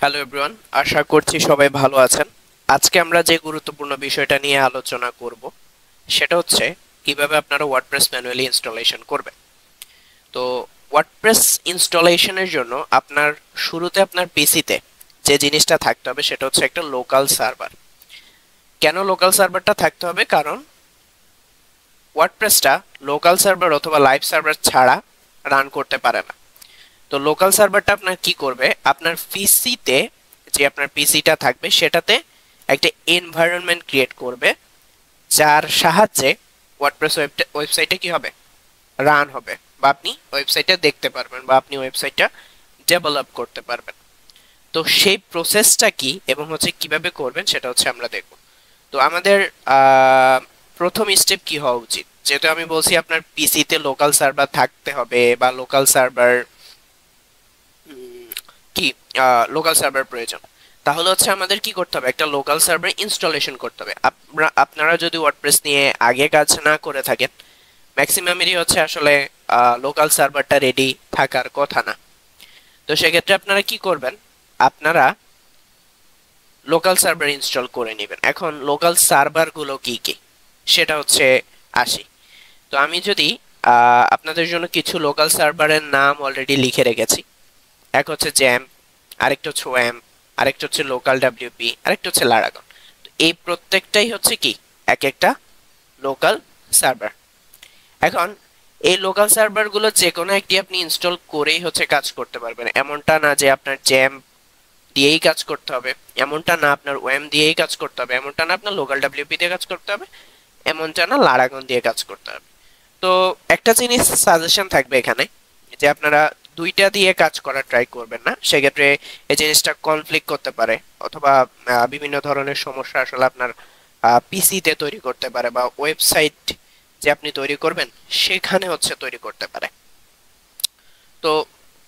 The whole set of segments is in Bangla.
হ্যালো এভরিওয়ান, আশা করছি সবাই ভালো আছেন। আজকে আমরা যে গুরুত্বপূর্ণ বিষয়টা নিয়ে আলোচনা করব সেটা হচ্ছে কিভাবে আপনারা ওয়ার্ডপ্রেস ম্যানুয়ালি ইনস্টলেশন করবেন। তো ওয়ার্ডপ্রেস ইনস্টলেশনের জন্য শুরুতে আপনার পিসিতে যে জিনিসটা থাকতে হবে সেটা হচ্ছে একটা লোকাল সার্ভার। কেন লোকাল সার্ভারটা থাকতে হবে? কারণ ওয়ার্ডপ্রেসটা লোকাল সার্ভার অথবা লাইভ সার্ভার ছাড়া রান করতে পারে না। তো লোকাল সার্ভারটা আপনার কি করবে, আপনার পিসিতে যে আপনার পিসিটা থাকবে সেটাতে একটা এনভায়রনমেন্ট ক্রিয়েট করবে, যার সাহায্যে ওয়ার্ডপ্রেস ওয়েবসাইটে কি হবে, রান হবে, বা আপনি ওয়েবসাইটটা দেখতে পারবেন বা আপনি ওয়েবসাইটটা ডেভেলপ করতে পারবেন। তো সেই প্রসেসটা কি এবং হচ্ছে কিভাবে করবেন সেটা হচ্ছে আমরা দেখব। তো আমাদের আহ, প্রথম স্টেপ কি হওয়া উচিত, যেহেতু আমি বলছি আপনার পিসিতে লোকাল সার্ভার থাকতে হবে বা লোকাল সার্ভার কি লোকাল সার্ভার প্রয়োজন, তাহলে হচ্ছে আমাদের কি করতে হবে, একটা লোকাল সার্ভার ইনস্টলেশন করতে হবে। আপনারা যদি ওয়ার্ডপ্রেস নিয়ে আগে কাজ না করে থাকেন, ম্যাক্সিমামেরই হচ্ছে আসলে লোকাল সার্ভারটা রেডি থাকার কথা না। তো সেক্ষেত্রে আপনারা কি করবেন, আপনারা লোকাল সার্ভার ইনস্টল করে নেবেন। এখন লোকাল সার্ভারগুলো কি কি সেটা হচ্ছে আসি। তো আমি যদি আপনাদের জন্য কিছু লোকাল সার্ভারের নাম অলরেডি লিখে রেখেছি। এক হচ্ছে জ্যাম, আরেকটা হচ্ছে ওএম, আরেকটা হচ্ছে লোকাল ডাব্লিউপি, আরেকটা হচ্ছে লারাগন। তো এই প্রত্যেকটাই হচ্ছে কি এক একটা লোকাল সার্ভার। এখন এই লোকাল সার্ভারগুলো যে কোনো একটি আপনি ইনস্টল করেই হচ্ছে কাজ করতে পারবেন, এমনটা না যে আপনার জ্যাম দিয়েই কাজ করতে হবে, এমনটা না আপনার ওএম দিয়েই কাজ করতে হবে, এমনটা না আপনার লোকাল ডাব্লিউপি দিয়ে কাজ করতে হবে, এমনটা না লারাগন দিয়ে কাজ করতে হবে। তো একটা জিনিস সাজেশন থাকবে এখানে, যে আপনারা দুইটা দিয়ে কাজ করার ট্রাই করবেন না। সেক্ষেত্রে এই জিনিসটা কনফ্লিক্ট করতে পারে, অথবা বিভিন্ন ধরনের সমস্যা আসলে আপনার পিসিতে তৈরি করতে পারে, বা ওয়েবসাইট যে আপনি তৈরি করবেন সেখানে হচ্ছে তৈরি করতে পারে। তো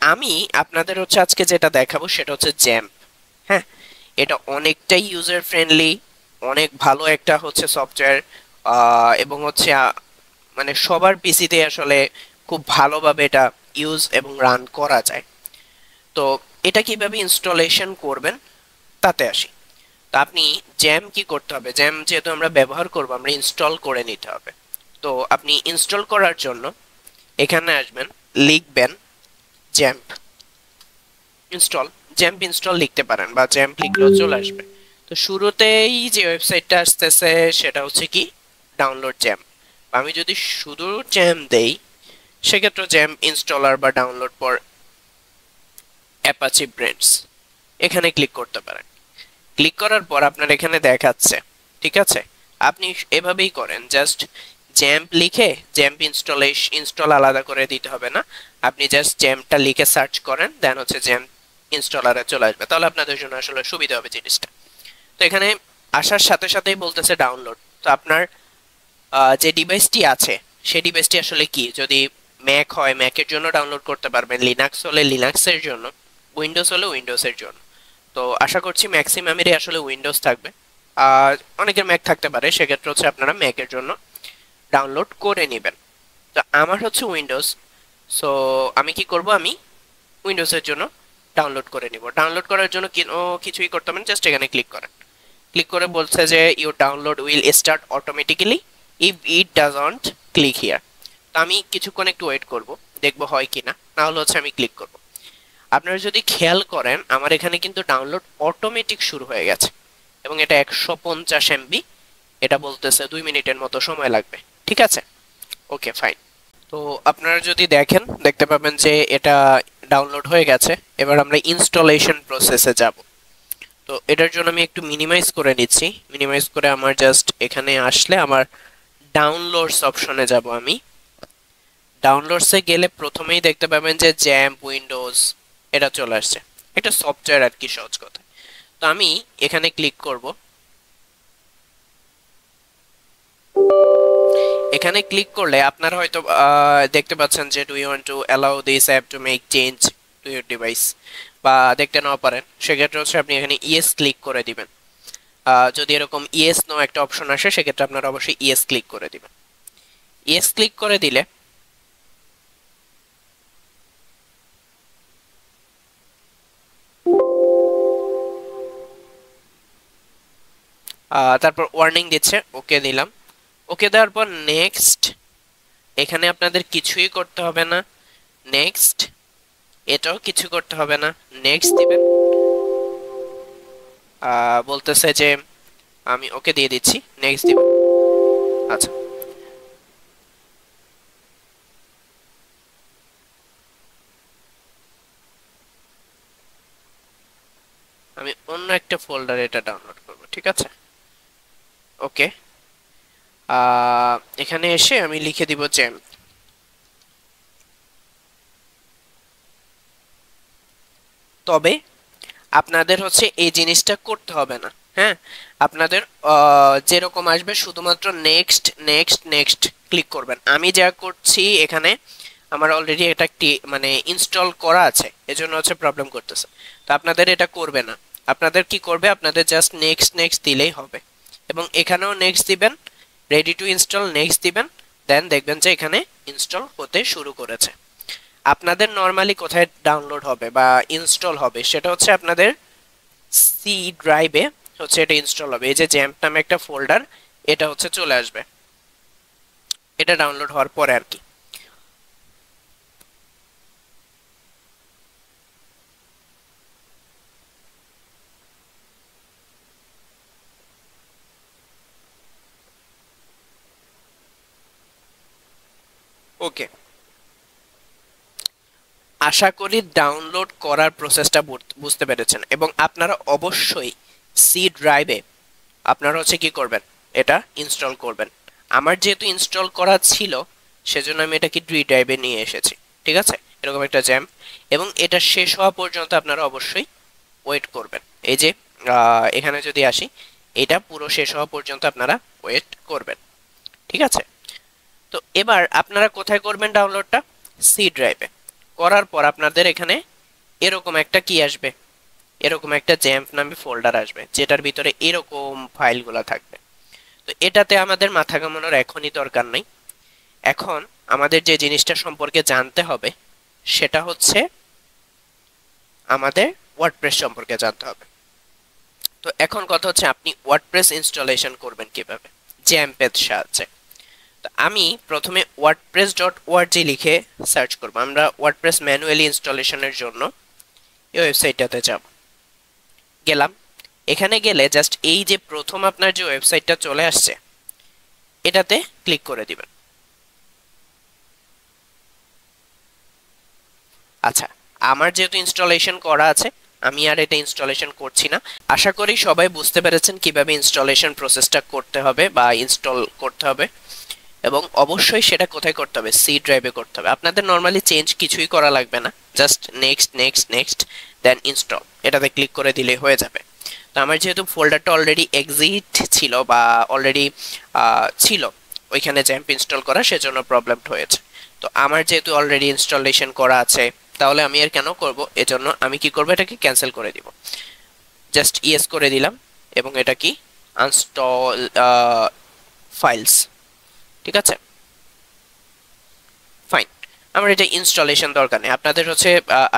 আমি আপনাদের হচ্ছে আজকে যেটা দেখাবো সেটা হচ্ছে জ্যাম্প। হ্যাঁ, এটা অনেকটাই ইউজার ফ্রেন্ডলি, অনেক ভালো একটা হচ্ছে সফটওয়্যার, এবং হচ্ছে মানে সবার পিসিতে আসলে খুব ভালোভাবে এটা ইউজ এবং রান করা যায়। তো এটা কিভাবে ইনস্টলেশন করবেন তাতে আসি। তো আপনি জ্যাম কি করতে হবে, জ্যাম যেহেতু আমরা ব্যবহার করব, আমরা ইনস্টল করে নিতে হবে। তো আপনি ইনস্টল করার জন্য এখানে আসবেন, লিখবেন জ্যাম্প ইনস্টল। জ্যাম্প ইনস্টল লিখতে পারেন বা জ্যাম্প লিখলেও চলে আসবে। তো শুরুতেই যে ওয়েবসাইটটা আসতেছে সেটা হচ্ছে কি, ডাউনলোড জ্যাম্প। আমি যদি শুধু জ্যাম দেই, সেক্ষেত্রে জ্যাম্প ইনস্টলার বা ডাউনলোড ফর অ্যাপাচি ব্রেন্ডস, এখানে ক্লিক করতে পারেন। ক্লিক করার পর আপনার এখানে দেখাচ্ছে, ঠিক আছে। আপনি এভাবেই করেন, জাস্ট জ্যাম্প লিখে জ্যাম্প ইনস্টল আলাদা করে দিতে হবে না। আপনি জাস্ট জ্যাম্পটা লিখে সার্চ করেন, দেন হচ্ছে জ্যাম্প ইনস্টলারে চলে আসবে, তাহলে আপনাদের জন্য আসলে সুবিধা হবে জিনিসটা। তো এখানে আসার সাথে সাথেই বলতেছে ডাউনলোড। তো আপনার যে ডিভাইসটি আছে সেই ডিভাইসটি আসলে কি, যদি ম্যাক হয় ম্যাকের জন্য ডাউনলোড করতে পারবেন, লিনাক্স হলে লিনাক্সের জন্য, উইন্ডোজ হলে উইন্ডোজের জন্য। তো আশা করছি ম্যাক্সিমামেরই আসলে উইন্ডোজ থাকবে, আর অনেকের ম্যাক থাকতে পারে, সেক্ষেত্রে হচ্ছে আপনারা ম্যাকের জন্য ডাউনলোড করে নেবেন। তো আমার হচ্ছে উইন্ডোজ, সো আমি কি করব, আমি উইন্ডোজের জন্য ডাউনলোড করে নিব। ডাউনলোড করার জন্য কিছুই করতে হবে না, জাস্ট এখানে ক্লিক করেন। ক্লিক করে বলছে যে your download will start automatically if it doesn't click here. তো আমি কিছুক্ষণ একটু ওয়েট করব, দেখবো হয় কিনা, না হলে হচ্ছে আমি ক্লিক করব। আপনারা যদি খেয়াল করেন আমার এখানে কিন্তু ডাউনলোড অটোমেটিক শুরু হয়ে গেছে, এবং এটা 150 MB। এটা বলতেছে 2 মিনিটের মতো সময় লাগবে, ঠিক আছে। ওকে, ফাইন। তো আপনারা যদি দেখতে পাবেন যে এটা ডাউনলোড হয়ে গেছে। এবার আমরা ইনস্টলেশন প্রসেসে যাব। তো এটার জন্য আমি একটু মিনিমাইজ করে নিচ্ছি। মিনিমাইজ করে আমার জাস্ট এখানে আসলে আমার ডাউনলোডস অপশনে যাব। আমি ডাউনলোডসে গেলে প্রথমেই দেখতে পাবেন যে জ্যাম্প উইন্ডোজ এটা চলে আসছে, একটা সফটওয়্যার আর কি, সহজ কথা। তো আমি এখানে ক্লিক করব। এখানে ক্লিক করলে আপনারা হয়তো দেখতে পাচ্ছেন যে do you want to allow this app to make change to your device, বা দেখতে নাও পারেন। সেক্ষেত্রে হচ্ছে আপনি এখানে ইয়েস ক্লিক করে দিবেন। যদি এরকম ইয়েস নো একটা অপশন আসে, সেক্ষেত্রে আপনারা অবশ্যই ইয়েস ক্লিক করে দিবেন। ইয়েস ক্লিক করে দিলে তারপর ওয়ার্নিং দিচ্ছে, ওকে দিলাম। ওকে দেওয়ার পর নেক্সট, এখানে আপনাদের কিছুই করতে হবে না। নেক্সট, এটাও কিছু করতে হবে না, নেক্সট দিবেন। বলতেছে যে আমি ওকে দিয়ে দিচ্ছি, নেক্সট দিবেন। আচ্ছা, আমি অন্য একটা ফোল্ডারে এটা ডাউনলোড করব, ঠিক আছে। ওকে, এখানে এসে আমি লিখে দিব জ্যাম। তবে আপনাদের হচ্ছে এই জিনিসটা করতে হবে না, হ্যাঁ। আপনাদের যেরকম আসবে শুধুমাত্র নেক্সট নেক্সট নেক্সট ক্লিক করবেন। আমি যা করছি এখানে, আমার অলরেডি এটা একটি মানে ইনস্টল করা আছে, এজন্য হচ্ছে প্রবলেম করতেছে। তো আপনাদের এটা করবে না, আপনাদের কি করবে, আপনাদের জাস্ট নেক্সট নেক্সট দিলেই হবে। এবং এখানেও নেক্সট দিবেন, রেডি টু ইনস্টল নেক্সট দিবেন, দেন দেখবেন যে এখানে ইনস্টল হতে শুরু করেছে। আপনাদের নর্মালি কোথায় ডাউনলোড হবে বা ইনস্টল হবে সেটা হচ্ছে আপনাদের সি ড্রাইভে হচ্ছে এটা ইনস্টল হবে। এই যে জ্যাম্প নামে একটা ফোল্ডার, এটা হচ্ছে চলে আসবে, এটা ডাউনলোড হওয়ার পরে আর কি। ওকে, আশা করি ডাউনলোড করার প্রসেসটা বুঝতে পেরেছেন। এবং আপনারা অবশ্যই সি ড্রাইভে আপনারা হচ্ছে কি করবেন, এটা ইনস্টল করবেন। আমার যেহেতু ইনস্টল করা ছিল সেজন্য আমি এটাকে ডি ড্রাইভে নিয়ে এসেছি, ঠিক আছে। এরকম একটা জ্যাম, এবং এটা শেষ হওয়া পর্যন্ত আপনারা অবশ্যই ওয়েট করবেন। এই যে এখানে যদি আসি, এটা পুরো শেষ হওয়া পর্যন্ত আপনারা ওয়েট করবেন, ঠিক আছে। তো এবার আপনারা কোথায় করবেন ডাউনলোডটা, সি ড্রাইভে। করার পর আপনাদের এখানে এরকম একটা কি আসবে, এরকম একটা জ্যাম্প নামে ফোল্ডার আসবে, যেটার ভিতরে এরকম ফাইলগুলো থাকবে। তো এটাতে আমাদের মাথা ঘামানোর এখনই দরকার নেই। এখন আমাদের যে জিনিসটা সম্পর্কে জানতে হবে সেটা হচ্ছে আমাদের ওয়ার্ডপ্রেস সম্পর্কে জানতে হবে। তো এখন কথা হচ্ছে আপনি ওয়ার্ডপ্রেস ইনস্টলেশন করবেন কিভাবে, জ্যাম্পের সাহায্যে। তো আমি প্রথমে wordpress.org লিখে সার্চ করব। আমরা ওয়ার্ডপ্রেস ম্যানুয়ালি ইনস্টলেশনের জন্য এই ওয়েবসাইটটাতে যাব, গেলাম। এখানে গেলে জাস্ট এই যে প্রথম আপনার যে ওয়েবসাইটটা চলে আসছে এটাতে ক্লিক করে দিবেন। আচ্ছা, আমার যেহেতু ইনস্টলেশন করা আছে আমি আর এটা ইনস্টলেশন করছি না। আশা করি সবাই বুঝতে পেরেছেন কিভাবে ইনস্টলেশন প্রসেসটা করতে হবে বা ইনস্টল করতে হবে। এবং অবশ্যই সেটা কোথায় করতে হবে, সি ড্রাইভে করতে হবে। আপনাদের নর্মালি চেঞ্জ কিছুই করা লাগবে না, just next next next then install, এটাতে ক্লিক করে দিলে হয়ে যাবে। তো আমার যেহেতু ফোল্ডারটা অলরেডি এক্সিট ছিল বা অলরেডি ছিল ওইখানে জ্যাম্প ইনস্টল করা, সেজন্য প্রবলেম হয়েছে। তো আমার যেহেতু অলরেডি ইনস্টলেশন করা আছে, তাহলে আমি আর কেন করব, এজন্য আমি কি করব, এটাকে ক্যান্সেল করে দিব। জাস্ট ইয়েস করে দিলাম এবং এটা কি আনস্টল ফাইলস, ঠিক আছে, ফাইন। আমার এটা ইনস্টলেশন দরকার নেই। আপনাদের হচ্ছে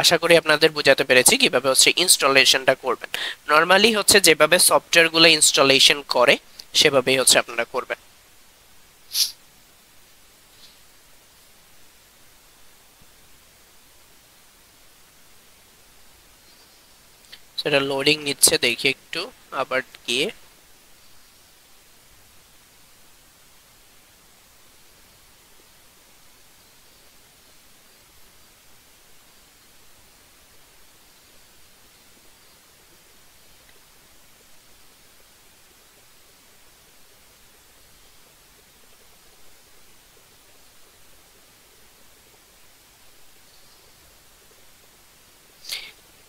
আশা করি আপনাদের বোঝাতে পেরেছি কিভাবে হচ্ছে ইনস্টলেশনটা করবেন। নর্মালি হচ্ছে যেভাবে সফটওয়্যারগুলো ইনস্টলেশন করে সেভাবেই হচ্ছে আপনারা করবেন। সেটা লোডিং নিচ্ছে, দেখি একটু আবার গিয়ে।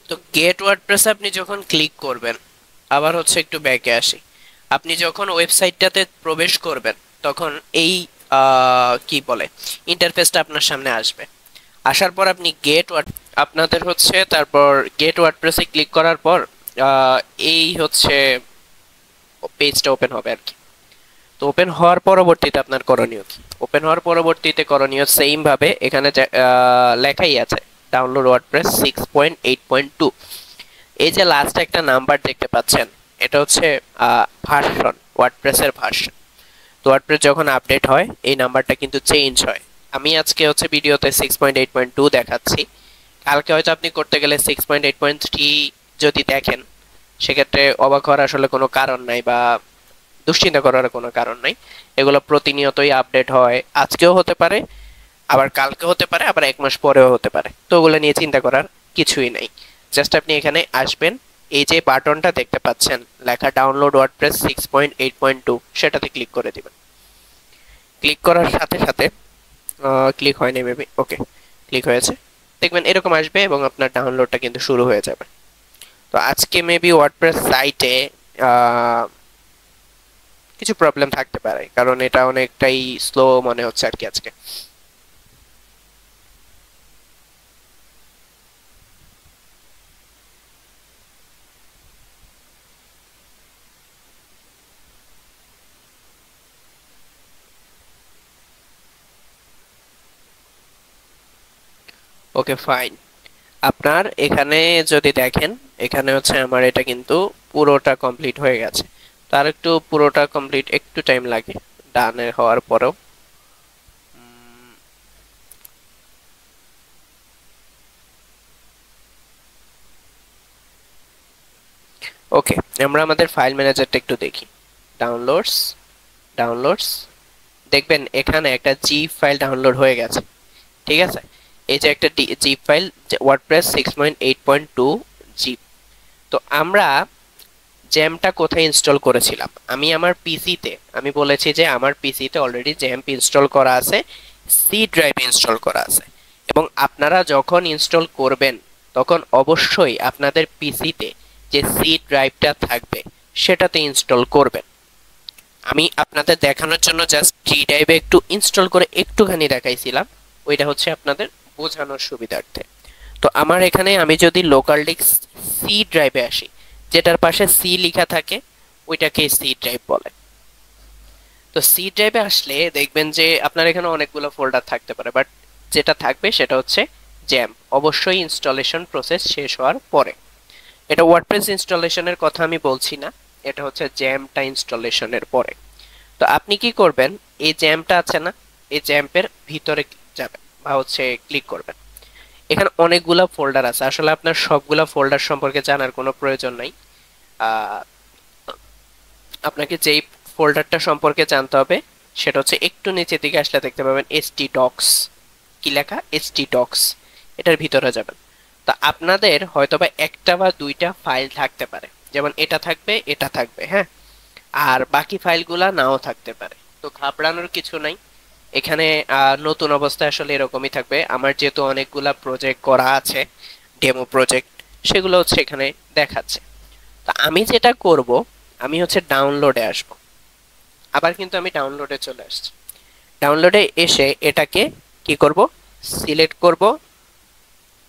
তো গেট ওয়ার্ডপ্রেস আপনি যখন ক্লিক করবেন, আবার হচ্ছে একটু ব্যাকে আসি, আপনি যখন ওয়েবসাইটটাতে প্রবেশ করবেন তখন এই কি বলে ইন্টারফেসটা আপনার সামনে আসবে। আসার পর আপনি আপনাদের হচ্ছে তারপর গেট ওয়ার্ডপ্রেসে ক্লিক করার পর আহ, এই হচ্ছে পেজটা ওপেন হবে আর কি। তো ওপেন হওয়ার পরবর্তীতে আপনার করণীয় কি, ওপেন হওয়ার পরবর্তীতে করণীয় সেম ভাবে এখানে লেখাই আছে ডাউনলোড ওয়ার্ডপ্রেস 6.8.2। এই যে লাস্ট একটা নাম্বার দেখতে পাচ্ছেন, এটা হচ্ছে ভার্সন, ওয়ার্ডপ্রেসের ভার্সন। তো ওয়ার্ডপ্রেস যখন আপডেট হয় এই নাম্বারটা কিন্তু চেঞ্জ হয়। আমি আজকে হচ্ছে ভিডিওতে 6.8.2 দেখাচ্ছি, কালকে হয়তো আপনি করতে গেলে 6.8.3 যদি দেখেন, সেক্ষেত্রে অবাক হওয়ার আসলে কোনো কারণ নাই বা দুশ্চিন্তা করার কোনো কারণ নাই। এগুলো প্রতিনিয়তই আপডেট হয়, আজকেও হতে পারে, আবার কালকে হতে পারে, আবার 1 মাস পরেও হতে পারে। তো ওগুলো নিয়ে চিন্তা করার কিছুই নাই। জাস্ট আপনি এখানে আসবেন, এই যে বাটনটা দেখতে পাচ্ছেন লেখা ডাউনলোড ওয়ার্ডপ্রেস 6.8.2, সেটাতে ক্লিক করে দিবেন। ক্লিক করার সাথে সাথে ক্লিক হয়নি মেবি, ওকে ক্লিক হয়েছে, দেখবেন এরকম আসবে এবং আপনার ডাউনলোডটা কিন্তু শুরু হয়ে যাবে। তো আজকে মেবি ওয়ার্ডপ্রেস সাইটে কিছু প্রবলেম থাকতে পারে, কারণ এটা অনেকটাই স্লো মনে হচ্ছে আর কি আজকে। ওকে ফাইন, আপনার এখানে যদি দেখেন, এখানে হচ্ছে আমার এটা কিন্তু পুরোটা কমপ্লিট হয়ে গেছে। তার একটু পুরোটা কমপ্লিট একটু টাইম লাগে ডানের হওয়ার পরেও। ওকে, আমরা আমাদের ফাইল ম্যানেজারটা একটু দেখি। ডাউনলোডস, ডাউনলোডস, দেখবেন এখানে একটা জিপ ফাইল ডাউনলোড হয়ে গেছে। ঠিক আছে, এই যে একটা জিপ ফাইল, ওয়ার্ডপ্রেস 6.8.2 জিপ। তো আমরা জ্যামটা কোথায় ইনস্টল করেছিলাম, আমি আমার পিসিতে, আমি বলেছি যে আমার পিসিতে অলরেডি জ্যাম্প ইনস্টল করা আছে, সি ড্রাইভে ইনস্টল করা আছে। এবং আপনারা যখন ইনস্টল করবেন তখন অবশ্যই আপনাদের পিসিতে যে সি ড্রাইভটা থাকবে সেটাতে ইনস্টল করবেন। আমি আপনাদের দেখানোর জন্য জাস্ট জি ড্রাইভে একটু ইনস্টল করে একটুখানি দেখাইছিলাম, ওইটা হচ্ছে আপনাদের বোঝানোর সুবিধার্থে। তো আমার এখানে আমি যদি লোকাল ডিস্ক সি ড্রাইভে আসি, যেটার পাশে সি লেখা থাকে ওইটাকে সি ড্রাইভ বলে। তো সি ড্রাইভে আসলে দেখবেন যে আপনার এখানে অনেকগুলো ফোল্ডার থাকতে পারে, বাট যেটা থাকবে সেটা হচ্ছে জ্যাম, অবশ্যই ইনস্টলেশন প্রসেস শেষ হওয়ার পরে। এটা ওয়ার্ডপ্রেস ইনস্টলেশনের কথা আমি বলছি না, এটা হচ্ছে জ্যামটা ইনস্টলেশনের পরে। তো আপনি কি করবেন, এই জ্যামটা আছে না, এই জ্যাম্পের ভিতরে যাবেন বা হচ্ছে ক্লিক করবেন। এখানে অনেকগুলা ফোল্ডার আছে, আসলে আপনার সবগুলা ফোল্ডার সম্পর্কে জানার কোনো প্রয়োজন নাই। আপনাকে যেই ফোল্ডারটা সম্পর্কে জানতে হবে সেটা হচ্ছে একটু নিচের দিকে আসলে দেখতে পাবেন st docs, কি লেখা st docs, এটার ভিতরে যাবেন। তো আপনাদের হয়তোবা একটা বা দুইটা ফাইল থাকতে পারে, যেমন এটা থাকবে, এটা থাকবে, হ্যাঁ, আর বাকি ফাইলগুলা নাও থাকতে পারে। তো ঘাবড়ানোর কিছু নাই, এখানে নতুন অবস্থায় আসলে এরকমই থাকবে। আমার যেহেতু অনেকগুলা প্রজেক্ট করা আছে, ডেমো প্রজেক্ট, সেগুলো হচ্ছে এখানে দেখাচ্ছে। তো আমি যেটা করব, আমি হচ্ছে ডাউনলোডে আসব, আবার কিন্তু আমি ডাউনলোডে চলে আসছি। ডাউনলোডে এসে এটাকে কি করব, সিলেক্ট করব,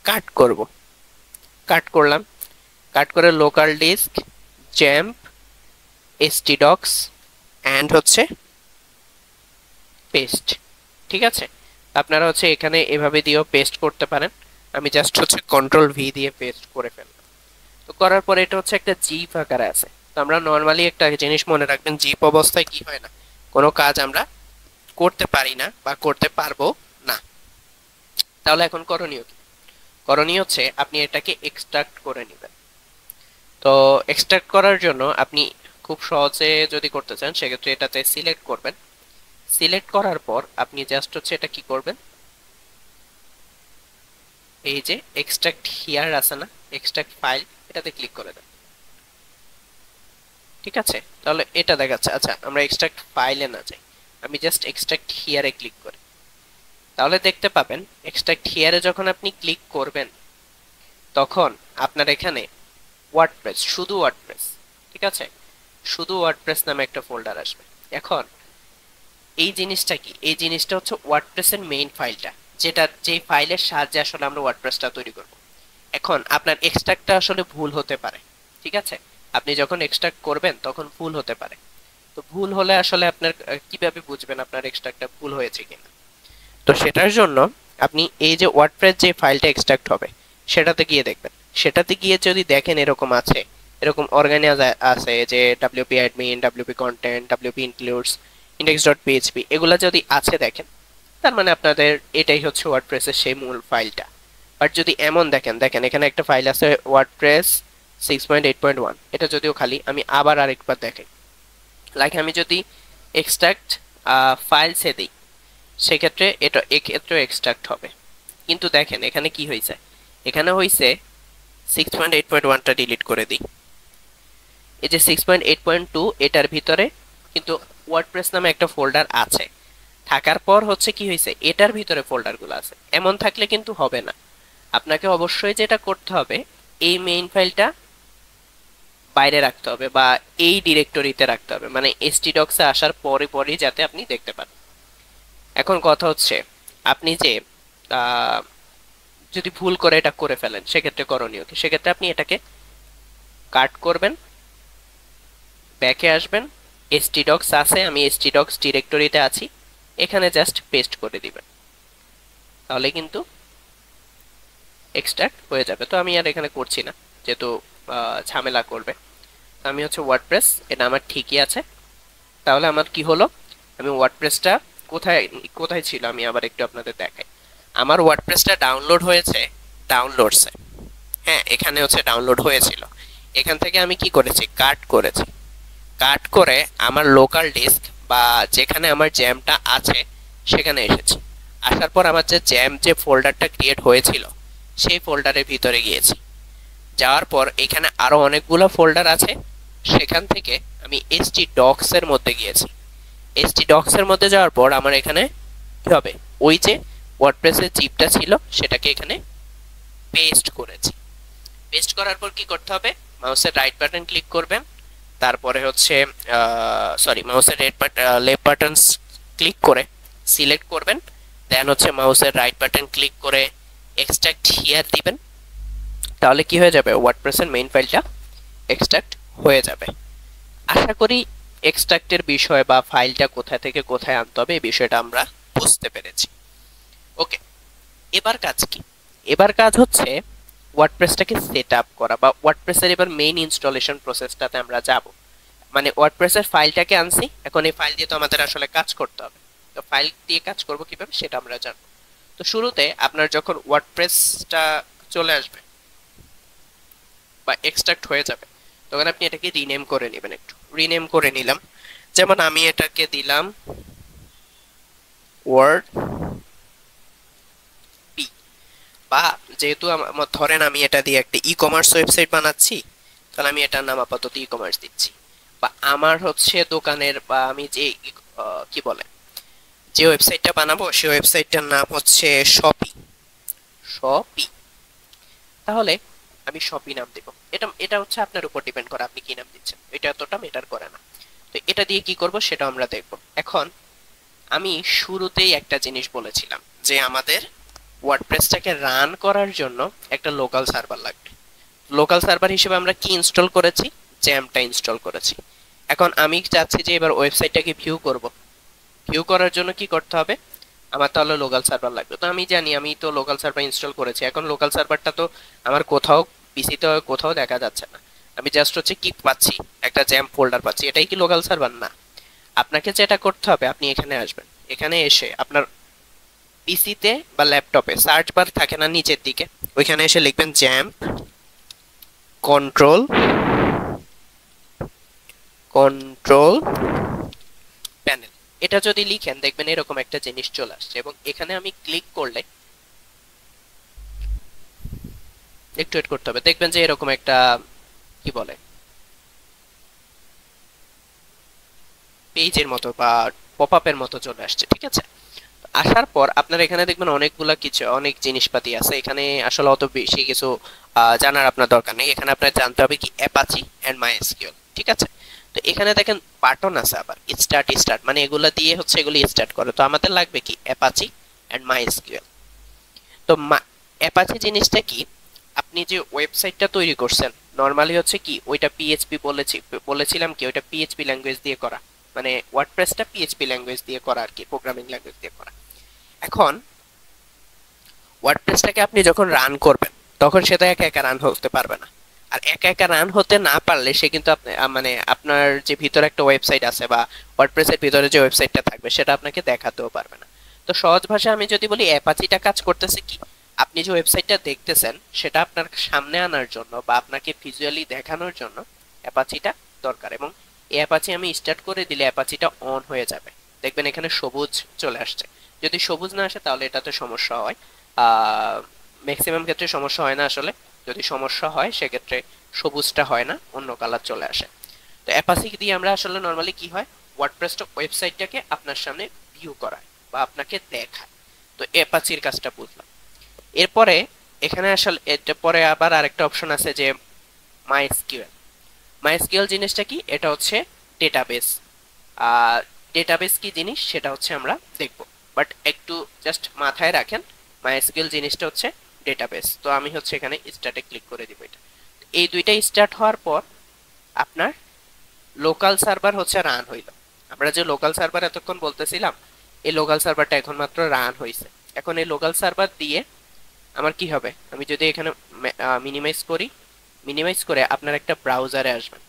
কাট করব, কাট করলাম, কাট করে local disk XAMPP htdocs and হচ্ছে পেস্ট। ঠিক আছে, আপনারা হচ্ছে এখানে এভাবে দিয়েও পেস্ট করতে পারেন, আমি জাস্ট হচ্ছে কন্ট্রোল ভি দিয়ে পেস্ট করে ফেললাম। তো করার পরে এটা হচ্ছে একটা জিপ আকারে আছে। তো আমরা নর্মালি একটা জিনিস মনে রাখবেন, জিপ অবস্থায় কি হয় না, কোনো কাজ আমরা করতে পারি না বা করতে পারবো না। তাহলে এখন করণীয় কি, করণীয় হচ্ছে আপনি এটাকে এক্সট্রাক্ট করে নেবেন। তো এক্সট্রাক্ট করার জন্য আপনি খুব সহজে যদি করতে চান সেক্ষেত্রে এটাতে সিলেক্ট করবেন। সিলেক্ট করার পর আপনি জাস্ট হচ্ছে এটা কি করবেন, এই যে এক্সট্রাক্ট হিয়ার আছে না, এক্সট্রাক্ট ফাইল, এটাতে ক্লিক করে দেন। ঠিক আছে, তাহলে এটা দেখাচ্ছে। আচ্ছা, আমরা এক্সট্রাক্ট ফাইলে না যাই, আমি জাস্ট এক্সট্রাক্ট হিয়ারে ক্লিক করি, তাহলে দেখতে পাবেন এক্সট্রাক্ট হিয়ারে যখন আপনি ক্লিক করবেন তখন আপনার এখানে ওয়ার্ডপ্রেস, শুধু ওয়ার্ডপ্রেস, ঠিক আছে, শুধু ওয়ার্ডপ্রেস নামে একটা ফোল্ডার আসবে। এখন এই জিনিসটা কি, এই জিনিসটা হচ্ছে ওয়ার্ডপ্রেসের মেইন ফাইলটা, যেটা যে ফাইলের সাহায্যে আসলে আমরা ওয়ার্ডপ্রেসটা তৈরি করব। এখন আপনার এক্সট্রাক্টটা আসলে ভুল হতে পারে, ঠিক আছে, আপনি যখন এক্সট্রাক্ট করবেন তখন ভুল হতে পারে। তো ভুল হলে আসলে আপনার কিভাবে বুঝবেন আপনার এক্সট্রাক্টটা ভুল হয়েছে কিনা। তো সেটার জন্য আপনি এই যে ওয়ার্ডপ্রেস যে ফাইলটা এক্সট্রাক্ট হবে সেটাতে গিয়ে দেখবেন, সেটাতে গিয়ে যদি দেখেন এরকম আছে এরকম অর্গানাইজ আছে যে WP admin, WP content, WP includes, index.php এগুলা যদি আছে দেখেন, তার মানে আপনাদের এটাই হচ্ছে ওয়ার্ডপ্রেসের সেই মূল ফাইলটা। বাট যদি এমন দেখেন, এখানে একটা ফাইল আছে ওয়ার্ডপ্রেস 6.8.1, এটা যদিও খালি, আমি আবার আরেকবার দেখাই। লাইক আমি যদি এক্সট্রাক্ট ফাইলসে দিই, সেক্ষেত্রে এটা এক্ষেত্রেও এক্সট্রাক্ট হবে। কিন্তু দেখেন এখানে কি হয়েছে, এখানে হয়েছে 6.8.1টা ডিলিট করে দিই, এই যে 6.8.2 এটার ভিতরে কিন্তু ওয়ার্ডপ্রেস নামে একটা ফোল্ডার আছে, থাকার পর হচ্ছে কি হয়েছে, এটার ভিতরে ফোল্ডারগুলো আছে। এমন থাকলে কিন্তু হবে না, আপনাকে অবশ্যই যেটা করতে হবে, এই মেইন ফাইলটা বাইরে রাখতে হবে বা এই ডিরেক্টরিতে রাখতে হবে, মানে htdocs এ আসার পরে পরেই যাতে আপনি দেখতে পান। এখন কথা হচ্ছে, আপনি যে যদি ভুল করে এটা করে ফেলেন, সেক্ষেত্রে করণীয় কি? সেক্ষেত্রে আপনি এটাকে কাট করবেন, ব্যাকে আসবেন, htdocs আছে, আমি htdocs ডিরেক্টরিতে আছি, এখানে জাস্ট পেস্ট করে দিবেন, তাহলে কিন্তু এক্সট্রাক্ট হয়ে যাবে। তো আমি আর এখানে করছি না, যেহেতু ঝামেলা করবে। আমি হচ্ছে ওয়ার্ডপ্রেস, এটা আমার ঠিকই আছে। তাহলে আমার কি হলো, আমি ওয়ার্ডপ্রেসটা কোথায় কোথায় ছিল আমি আবার একটু আপনাদের দেখাই। আমার ওয়ার্ডপ্রেসটা ডাউনলোড হয়েছে ডাউনলোডসে, হ্যাঁ এখানে হচ্ছে ডাউনলোড হয়েছিল। এখান থেকে আমি কি করেছি, কাট করেছি, কাট করে আমার লোকাল ডিস্ক বা যেখানে আমার জ্যামটা আছে সেখানে এসেছি। আসার পর আমার যে জ্যাম যে ফোল্ডারটা ক্রিয়েট হয়েছিল সেই ফোল্ডারের ভিতরে গিয়েছি। যাওয়ার পর এখানে আরো অনেকগুলো ফোল্ডার আছে, সেখান থেকে আমি htdocs এর মধ্যে গিয়েছি। htdocs এর মধ্যে যাওয়ার পর আমার এখানে কি হবে, ওই যে ওয়ার্ডপ্রেসের জিপটা ছিল সেটাকে এখানে পেস্ট করেছি। পেস্ট করার পর কি করতে হবে, মাউসের রাইট বাটন ক্লিক করবেন, তারপরে হচ্ছে মাউসের লেফট বাটন ক্লিক করে সিলেক্ট করবেন, দেন হচ্ছে মাউসের রাইট বাটন ক্লিক করে এক্সট্রাক্ট হিয়ার দিবেন। তাহলে কি হয়ে যাবে, ওয়ার্ডপ্রেসের মেইন ফাইলটা এক্সট্রাক্ট হয়ে যাবে। আশা করি এক্সট্রাক্টের বিষয় বা ফাইলটা কোথা থেকে কোথায় আনতে হবে এই বিষয়টা আমরা বুঝতে পেরেছি। ওকে, এবার কাজ কি? এবার কাজ হচ্ছে ওয়ার্ডপ্রেসটাকে সেট আপ করা, বা ওয়ার্ডপ্রেসের এবার মেইন ইনস্টলেশন প্রসেসটাতে আমরা যাব। মানে ওয়ার্ডপ্রেসের ফাইলটাকে আনছি, এখন এই ফাইল দিয়ে তো আমাদের আসলে কাজ করতে হবে। তো ফাইল দিয়ে কাজ করব কিভাবে সেটা আমরা জানব। তো শুরুতে আপনার যখন ওয়ার্ডপ্রেসটা চলে আসবে বা এক্সট্রাক্ট হয়ে যাবে, তখন আপনি এটাকে রিনেম করে নেবেন। একটু রিনেম করে নিলাম, যেমন আমি এটাকে দিলাম ওয়ার্ড পি, বা যেহেতু ধরেন আমি এটা দিয়ে একটা ই কমার্স ওয়েবসাইট বানাচ্ছি, তাহলে আমি এটার নাম আপাতত ই কমার্স দিচ্ছি। বা আমার হচ্ছে দোকানের বা আমি যে কি বলে যে ওয়েবসাইটটা বানাবো সেই ওয়েবসাইটটার নাম হচ্ছে শপি শপি, তাহলে আমি শপি নাম দেব। এটা এটা হচ্ছে আপনার উপর ডিপেন্ড করে আপনি কি নাম দিচ্ছেন, এটা এতটা ম্যাটার করে না। তো এটা দিয়ে কি করব সেটা আমরা দেখব। এখন আমি শুরুতেই একটা জিনিস বলেছিলাম যে আমাদের ওয়ার্ডপ্রেসটাকে রান করার জন্য একটা লোকাল সার্ভার লাগবে। লোকাল সার্ভার হিসেবে আমরা কি ইনস্টল করেছি, জ্যামটা ইনস্টল করেছি। এখন আমি চাচ্ছি যে এবার ওয়েবসাইটটাকে ভিউ করব। ভিউ করার জন্য কি করতে হবে, আমার তাহলে লোকাল সার্ভার লাগবে। তো আমি জানি আমি তো লোকাল সার্ভার ইনস্টল করেছি, এখন লোকাল সার্ভারটা তো আমার কোথাও পিসিতে কোথাও দেখা যাচ্ছে না। আমি জাস্ট হচ্ছে কি পাচ্ছি, একটা জ্যাম ফোল্ডার পাচ্ছি, এটাই কি লোকাল সার্ভার? না। আপনাকে যেটা করতে হবে, আপনি এখানে আসবেন, এখানে এসে আপনার পিসিতে বা ল্যাপটপে সার্চ বার থাকে না নিচের দিকে, ওইখানে এসে লিখবেন জ্যাম কন্ট্রোল কন্ট্রোল প্যানেল। এটা যদি লিখেন দেখবেন এরকম একটা জিনিস চলে আসছে, এবং এখানে আমি ক্লিক করলে একটু ওয়েট করতে হবে, দেখবেন যে এরকম একটা কি বলে পেজের মতো বা পপআপের মতো চলে আসছে, ঠিক আছে। আসার পর আপনার এখানে দেখবেন অনেকগুলা কিছু অনেক জিনিসপাতি আছে, এখানে আসলে অত বেশি কিছু জানার আপনার দরকার নেই। এখানে আপনার জানতে হবে কি অ্যাপাচি এন্ড মাইএসকিউএল, ঠিক আছে। তো এখানে দেখেন বাটন আছে আবার স্টার্ট মানে এগুলা দিয়ে হচ্ছে এগুলি স্টার্ট করে। তো আমাদের লাগবে কি অ্যাপাচি এন্ড মাইএসকিউএল। তো অ্যাপাচি জিনিসটা কি, আপনি যে ওয়েবসাইটটা তৈরি করছেন নরমালি হচ্ছে কি ওইটা পিএইচপি বলেছিলাম কি ওইটা পিএইচপি ল্যাঙ্গুয়েজ দিয়ে করা, মানে ওয়ার্ডপ্রেসটা পিএইচপি ল্যাঙ্গুয়েজ দিয়ে করা আর কি, প্রোগ্রামিং ল্যাঙ্গুয়েজ দিয়ে করা। এখন ওয়ার্ডপ্রেসটাকে আপনি যখন রান করবেন তখন সেটা একা একা রান হতে পারবে না, আর একা একা রান হতে না পারলে সে কিন্তু মানে আপনার যে ভিতরে একটা ওয়েবসাইট আছে বা ওয়ার্ডপ্রেসের ভিতরে যে ওয়েবসাইটটা থাকবে সেটা আপনাকে দেখাতেও পারবে না। তো সহজ ভাষায় আমি যদি বলি অ্যাপাচিটা কাজ করতেছে কি, আপনি যে ওয়েবসাইটটা দেখতেছেন সেটা আপনার সামনে আনার জন্য বা আপনাকে ভিজুয়ালি দেখানোর জন্য অ্যাপাচিটা দরকার। এবং এই অ্যাপাচি আমি স্টার্ট করে দিলে অ্যাপাচিটা অন হয়ে যাবে, দেখবেন এখানে সবুজ চলে আসছে। যদি সবুজ না আসে তাহলে এটাতে সমস্যা হয়, ম্যাক্সিমাম ক্ষেত্রে সমস্যা হয় না আসলে। যদি সমস্যা হয় সেক্ষেত্রে সবুজটা হয় না, অন্য কালার চলে আসে। তো অ্যাপাচি দিয়ে আমরা আসলে নর্মালি কি হয়, ওয়ার্ডপ্রেসটা ওয়েবসাইটটাকে আপনার সামনে ভিউ করায় বা আপনাকে দেখায়। তো অ্যাপাচির কাজটা বুঝলাম। এরপরে এখানে আসলে এটা পরে আবার আরেকটা অপশন আছে যে মাইএসকিউএল। মাইএসকিউএল জিনিসটা কি, এটা হচ্ছে ডেটাবেস। আর ডেটাবেস কি জিনিস সেটা হচ্ছে আমরা দেখব, বাট একটু জাস্ট মাথায় রাখেন মাইএসকিউএল জিনিসটা হচ্ছে ডেটাবেস। তো আমি হচ্ছে এখানে স্টার্টে ক্লিক করে দিব। এটা এই দুইটা স্টার্ট হওয়ার পর আপনার লোকাল সার্ভার হচ্ছে রান হইল। আমরা যে লোকাল সার্ভার এতক্ষণ বলতেছিলাম, এই লোকাল সার্ভারটা এখন মাত্র রান হইছে। এখন এই লোকাল সার্ভার দিয়ে আমার কি হবে, আমি যদি এখানে মিনিমাইজ করি, মিনিমাইজ করে আপনার একটা ব্রাউজারে আসবেন।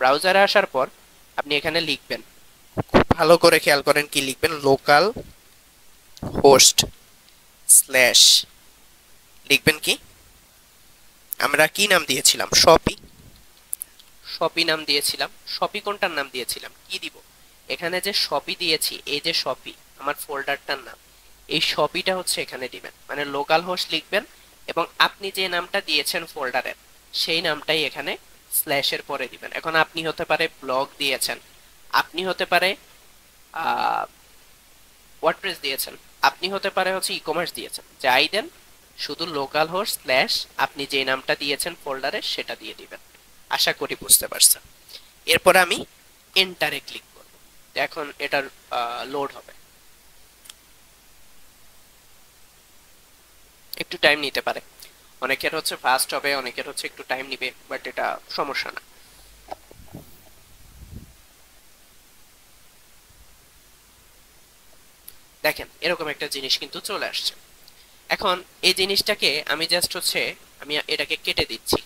ব্রাউজারে আসার পর আপনি এখানে লিখবেন, খুব ভালো করে খেয়াল করেন কি লিখবেন, লোকাল হোস্ট স্ল্যাশ, লিখবেন কি, আমরা কি নাম দিয়েছিলাম, শপি, শপি নাম দিয়েছিলাম। শপি কোনটার নাম দিয়েছিলাম, কি দিব, এখানে যে শপি দিয়েছি, এই যে শপি আমার ফোল্ডারটার নাম, এই শপিটা হচ্ছে এখানে দিবেন, মানে লোকাল হোস্ট লিখবেন এবং আপনি যে নামটা দিয়েছেন ফোল্ডারের সেই নামটাই এখানে স্ল্যাশের পরে দিবেন। এখন আপনি হতে পারে ব্লগ দিয়েছেন, আপনি হতে পারে ওয়ার্ডপ্রেস দিয়েছেন, আপনি হতে পারে হচ্ছে ই কমার্স দিয়েছেন, যাই দেন শুধু লোকাল হোস্ট স্ল্যাশ আপনি যে নামটা দিয়েছেন ফোল্ডারে সেটা দিয়ে দিবেন। আশা করি বুঝতে পারছেন। এরপর আমি এন্টারে ক্লিক করব, এখন এটার লোড হবে, একটু টাইম নিতে পারে, অনেকের হচ্ছে ফাস্ট হবে, অনেকের হচ্ছে একটু টাইম নিবে, বাট এটা সমস্যা না। দেখেন এরকম একটা জিনিস কিন্তু চলে আসছে। এখন এই জিনিসটাকে আমি জাস্ট হচ্ছে আমি এটাকে কেটে দিচ্ছি,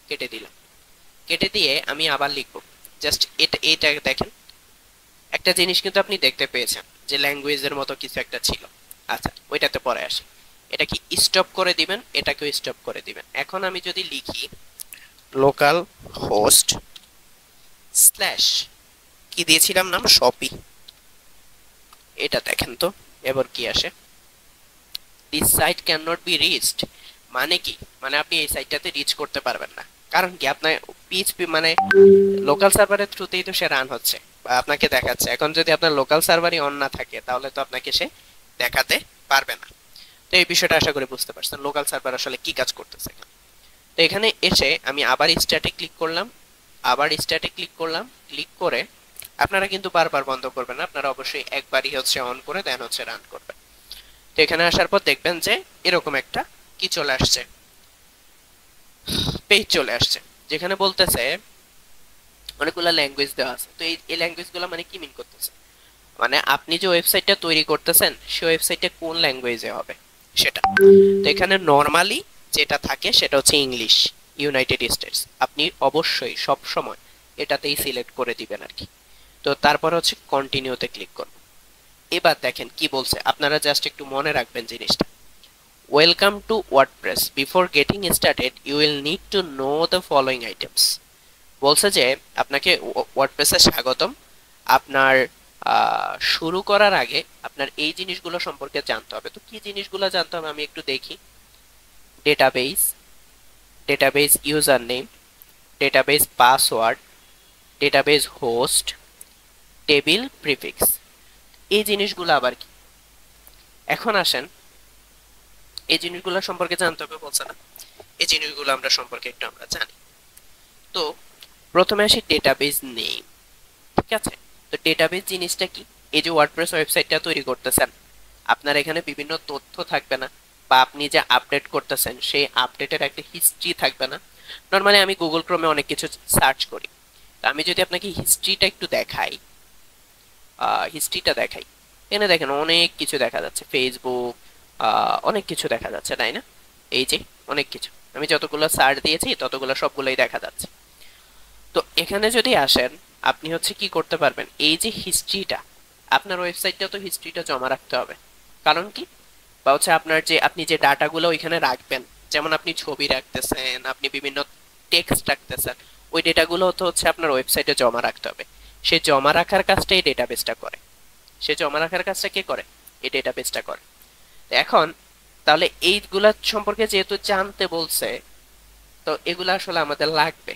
কেটে দিলাম। কেটে দিয়ে আমি আবার লিখব, জাস্ট এটা দেখেন একটা জিনিস কিন্তু আপনি দেখতে পেয়েছেন যে ল্যাঙ্গুয়েজের মতো কিছু একটা ছিল। আচ্ছা ওইটাতে পরে আসি, এটা কি স্টপ করে দিবেন, এটাকেও স্টপ করে দিবেন। এখন আমি যদি লিখি লোকাল হোস্ট স্ল্যাশ কি দিয়েছিলাম নাম, শপি, এটা দেখেন তো এবার কি আসে, this site can not be reached. মানে কি, মানে আপনি এই সাইটটাতে রিচ করতে পারবেন না। কারণ কি, আপনার পিএইচপি মানে লোকাল সার্ভারের থ্রুতেই তো সে রান হচ্ছে বা আপনাকে দেখাচ্ছে। এখন যদি আপনার লোকাল সার্ভারই অন না থাকে তাহলে তো আপনাকে সে দেখাতে পারবে না। তো এই বিষয়টা আশা করি বুঝতে পারছেন লোকাল সার্ভার আসলে কি কাজ করতেছে। তো এখানে এসে আমি আবার স্টার্টে ক্লিক করলাম, আবার স্টার্টে ক্লিক করলাম, ক্লিক করে আপনারা কিন্তু বারবার বন্ধ করবেন না, আপনারা অবশ্যই একবারই হচ্ছে অন করে দেন হচ্ছে রান করবেন। তো এখানে আসার পর দেখবেন যে এরকম একটা কি চলে আসছে, পেজ চলে আসছে, যেখানে বলতেছে অনেকগুলো ল্যাঙ্গুয়েজ দেওয়া আছে। তো এই ল্যাঙ্গুয়েজগুলো মানে কি মিন করতেছে, মানে আপনি যে ওয়েবসাইটটা তৈরি করতেছেন সেই ওয়েবসাইটটা কোন ল্যাঙ্গুয়েজে হবে সেটা। তো এখানে নরমালি যেটা থাকে সেটা হচ্ছে ইংলিশ, ইউনাইটেড স্টেটস, আপনি অবশ্যই সব সময় এটাতেই সিলেক্ট করে দিবেন আর কি। তো তারপর হচ্ছে কন্টিনিউতে ক্লিক করুন। এবার দেখেন কি বলছে, আপনারা জাস্ট একটু মনে রাখবেন জিনিসটা, welcome to WordPress, before getting started you will need to know the following items. বলছে যে আপনাকে ওয়ার্ডপ্রেসে স্বাগতম, আপনার শুরু করার আগে আপনার এই জিনিসগুলো সম্পর্কে জানতে হবে। তো কি জিনিসগুলো জানতে হবে আমি একটু দেখি, database, database user name, database password, database host, table prefix, এই জিনিসগুলো আবার কি। এখন আসেন এই জিনিসগুলো সম্পর্কে জানতে হবে বলছে না, এই জিনিসগুলো আমরা সম্পর্কে একটু আমরা জানি। তো প্রথমে আসি ডেটাবেস নেম, ঠিক আছে। তো ডেটাবেস জিনিসটা কি, এই যে ওয়ার্ডপ্রেস ওয়েবসাইটটা তৈরি করতেছেন আপনার এখানে বিভিন্ন তথ্য থাকবে না, বা আপনি যে আপডেট করতেছেন সেই আপডেটের একটা হিস্ট্রি থাকবে না। নর্মালি আমি গুগল ক্রোমে অনেক কিছু সার্চ করি, তো আমি যদি আপনাকে হিস্ট্রিটা একটু দেখাই, হিস্ট্রিটা দেখাই, এখানে দেখেন অনেক কিছু দেখা যাচ্ছে, ফেসবুক, অনেক কিছু দেখা যাচ্ছে তাই না, এই যে অনেক কিছু। আমি যতগুলো সার্চ দিয়েছি ততগুলো সবগুলোই দেখা যাচ্ছে। তো এখানে যদি আসেন, আপনি হচ্ছে কি করতে পারবেন, এই যে হিস্ট্রিটা, আপনার ওয়েবসাইটটা তো হিস্ট্রিটা জমা রাখতে হবে। কারণ কি, বা হচ্ছে আপনার যে আপনি যে ডাটাগুলো ওইখানে রাখবেন, যেমন আপনি ছবি রাখতেছেন, আপনি বিভিন্ন টেক্সট রাখতেছেন, ওই ডেটাগুলো তো হচ্ছে আপনার ওয়েবসাইটে জমা রাখতে হবে। সে জমা রাখার কাজটা এই ডেটাবেসটা করে। সে জমা রাখার কাজটা কে করে? এই ডেটাবেসটা করে। এখন তাহলে এইগুলা সম্পর্কে যেহেতু জানতে বলছে, তো এগুলো আসলে আমাদের লাগবে।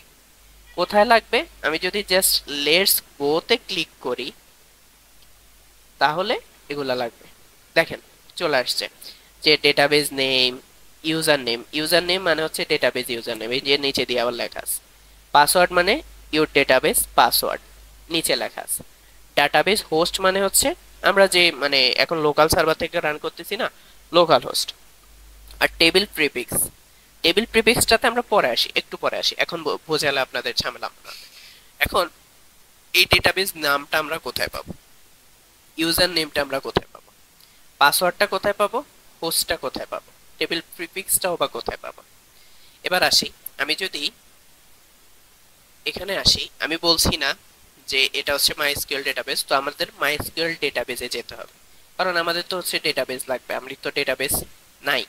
কোথায় লাগবে? আমি যদি জাস্ট লেটস গো তে ক্লিক করি তাহলে এগুলা লাগবে। দেখেন চলে আসছে যে ডেটাবেজ নেম, ইউজার নেম মানে হচ্ছে ডেটাবেজ ইউজার নেম, এই যে নিচে দিয়ে আবার লেখা আছে। পাসওয়ার্ড মানে ইউর ডেটাবেস পাসওয়ার্ড, নিচে লেখা আছে। ডাটাবেস হোস্ট মানে হচ্ছে আমরা যে মানে এখন লোকাল সার্ভার থেকে রান করতেছি না, লোকাল হোস্ট। আর টেবিল প্রিফিক্সটাতে আমরা পরে আসি, একটু পরে আসি, এখন বোঝালে আপনাদের ঝামেলা হবে না। এখন এই ডেটাবেস নামটা আমরা কোথায় পাবো, ইউজার নেমটা আমরা কোথায় পাবো, পাসওয়ার্ডটা কোথায় পাবো, হোস্টটা কোথায় পাবো, টেবিল প্রিফিক্সটাও বা কোথায় পাবো। এবার আসি, আমি যদি এখানে আসি, আমি বলছি না যে এটা হচ্ছে মাইএসকিউএল ডেটাবেস, তো আমাদের মাইএসকিউএল ডেটাবেসে যেতে হবে, কারণ আমাদের তো হচ্ছে ডেটাবেস লাগবে, আমাদের তো ডেটাবেস নাই।